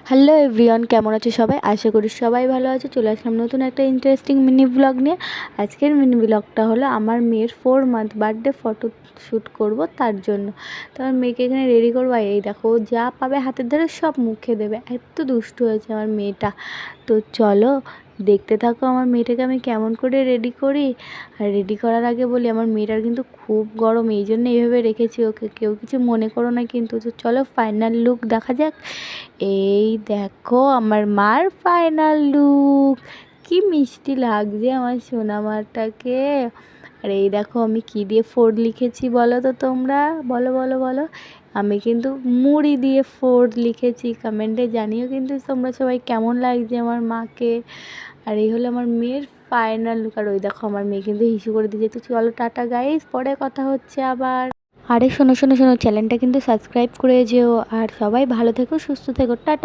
Hello everyone, কেমন আছো সবাই? আশা করি সবাই ভালো আছে। চলে আসলাম নতুন একটা ইন্টারেস্টিং মিনি ব্লগ নিয়ে। আজকের মিনি ব্লগটা হলো আমার মেয়ের 4 মান্থ বার্থডে ফটো শ্যুট করবো তার জন্য। তো আমার মেয়েকে এখানে রেডি করবো। এই দেখো, যা পাবে হাতের ধারে সব মুখে দেবে, এত দুষ্টু হয়েছে আমার মেয়েটা। তো চলো দেখতে থাকো আমার মেয়েটাকে আমি কেমন করে রেডি করি। আর রেডি করার আগে বলি, আমার মেয়েটার কিন্তু খুব গরম, এই জন্য এইভাবে রেখেছি ওকে, কেউ কিছু মনে করো না কিন্তু। তো চলো ফাইনাল লুক দেখা যাক। এই দেখো আমার মার ফাইনাল লুক, কি মিষ্টি লাগছে আমার সোনামাটাকে। আর এই দেখো আমি কি দিয়ে 4 লিখেছি বলো তো তোমরা, বলো বলো বলো। আমি কিন্তু মুড়ি দিয়ে 4 লিখেছি। কমেন্টে জানিও কিন্তু তোমরা সবাই কেমন লাগছে আমার মাকে। আর এই হলো আমার মেয়ের ফাইনাল লুক। আর ওই দেখো আমার মেয়ে কিন্তু হিসু করে দিয়েছে। তো চলো টাটা গাইস, পরে কথা হচ্ছে আবার। আরে শোনো শোনো শোনো, চ্যানেলটা কিন্তু সাবস্ক্রাইব করে যেও। আর সবাই ভালো থেকো, সুস্থ থেকো, টাটা।